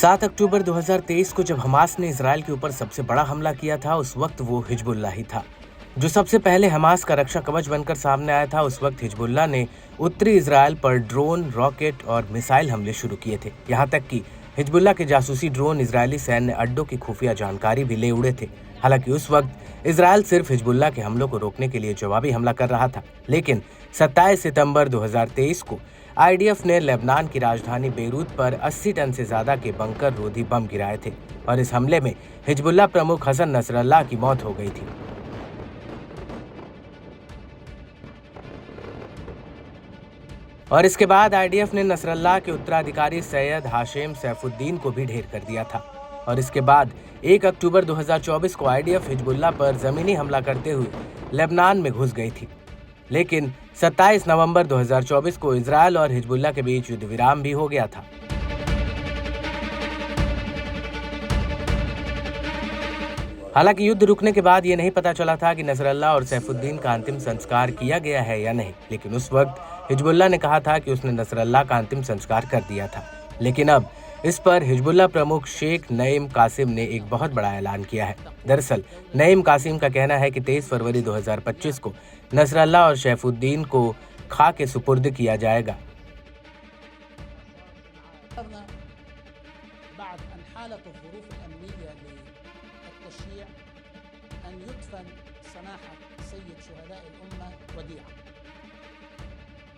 7 अक्टूबर 2023 को जब हमास ने इजराइल के ऊपर सबसे बड़ा हमला किया था, उस वक्त वो हिजबुल्लाह ही था जो सबसे पहले हमास का रक्षा कवच बनकर सामने आया था। उस वक्त हिजबुल्लाह ने उत्तरी इजराइल पर ड्रोन, रॉकेट और मिसाइल हमले शुरू किए थे। यहाँ तक कि हिजबुल्लाह के जासूसी ड्रोन इजरायली सैन्य अड्डों की खुफिया जानकारी भी ले उड़े थे। हालांकि उस वक्त इजराइल सिर्फ हिजबुल्लाह के हमलों को रोकने के लिए जवाबी हमला कर रहा था, लेकिन 27 सितंबर 2023 को आईडीएफ ने लेबनान की राजधानी बेरूत पर 80 टन से ज्यादा के बंकर रोधी बम गिराए थे और इस हमले में हिजबुल्लाह प्रमुख हसन नसरल्लाह की मौत हो गई थी। और इसके बाद आईडीएफ ने नसरल्लाह के उत्तराधिकारी सैयद हाशेम सैफुद्दीन को भी ढेर कर दिया था। और इसके बाद 1 अक्टूबर 2024 को आईडीएफ हिजबुल्लाह पर जमीनी हमला करते हुए लेबनान में घुस गई थी, लेकिन 27 नवंबर 2024 को इजरायल और हिजबुल्लाह के बीच युद्ध विराम भी हो गया था। हालांकि युद्ध रुकने के बाद ये नहीं पता चला था कि नसरल्लाह और सैफुद्दीन का अंतिम संस्कार किया गया है या नहीं, लेकिन उस वक्त हिजबुल्लाह ने कहा था कि उसने नसरल्लाह का अंतिम संस्कार कर दिया था। लेकिन अब इस पर हिजबुल्लाह प्रमुख शेख नईम कासिम ने एक बहुत बड़ा ऐलान किया है। दरअसल नईम कासिम का कहना है कि 23 फरवरी 2025 को नसरल्लाह और सैफुद्दीन को खा के सुपुर्द किया जाएगा।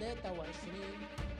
23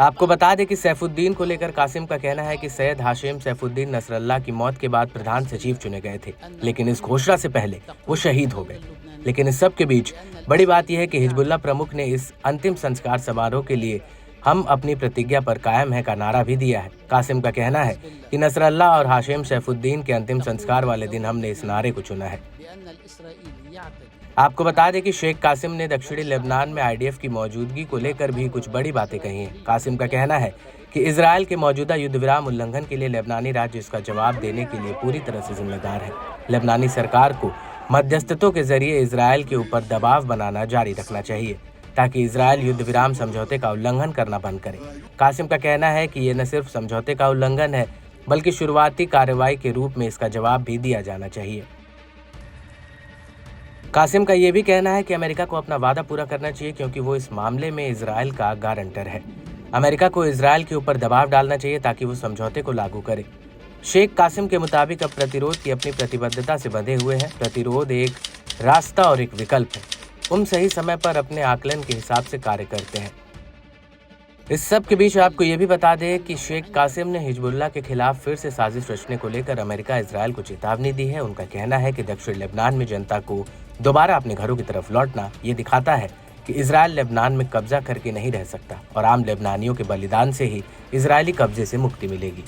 आपको बता दें कि सैफुद्दीन को लेकर कासिम का कहना है कि सैयद हाशेम सैफुद्दीन नसरल्लाह की मौत के बाद प्रधान सचिव चुने गए थे, लेकिन इस घोषणा से पहले वो शहीद हो गए। लेकिन इस सब के बीच बड़ी बात यह है कि हिजबुल्लाह प्रमुख ने इस अंतिम संस्कार समारोह के लिए हम अपनी प्रतिज्ञा पर कायम है का नारा भी दिया है। कासिम का कहना है कि नसरल्लाह और हाशेम सैफुद्दीन के अंतिम संस्कार वाले दिन हमने इस नारे को चुना है। आपको बता दें कि शेख कासिम ने दक्षिणी लेबनान में आईडीएफ की मौजूदगी को लेकर भी कुछ बड़ी बातें कही हैं। कासिम का कहना है कि इजराइल के मौजूदा युद्ध विराम उल्लंघन के लिए लेबनानी राज्य इसका जवाब देने के लिए पूरी तरह से जिम्मेदार है। लेबनानी सरकार को मध्यस्थतों के जरिए इजराइल के ऊपर दबाव बनाना जारी रखना चाहिए ताकि इजराइल युद्ध विराम समझौते का उल्लंघन करना बंद करे। कासिम का कहना है कि ये न सिर्फ समझौते का उल्लंघन है, बल्कि शुरुआती कार्रवाई के रूप में इसका जवाब भी दिया जाना चाहिए। कासिम का ये भी कहना है कि अमेरिका को अपना वादा पूरा करना चाहिए, क्योंकि वो इस मामले में इजराइल का गारंटर है। अमेरिका को इजराइल के ऊपर दबाव डालना चाहिए ताकि वो समझौते को लागू करे। शेख कासिम के मुताबिक अब प्रतिरोध की अपनी प्रतिबद्धता से बंधे हुए हैं। प्रतिरोध एक रास्ता और एक विकल्प है। हम सही समय पर अपने आकलन के हिसाब से कार्य करते हैं। इस सब के बीच आपको ये भी बता दें कि शेख कासिम ने हिजबुल्लाह के खिलाफ फिर से साजिश रचने को लेकर अमेरिका इजराइल को चेतावनी दी है। उनका कहना है कि दक्षिण लेबनान में जनता को दोबारा अपने घरों की तरफ लौटना ये दिखाता है कि इजराइल लेबनान में कब्जा करके नहीं रह सकता और आम लेबनानियों के बलिदान से ही इजरायली कब्जे से मुक्ति मिलेगी।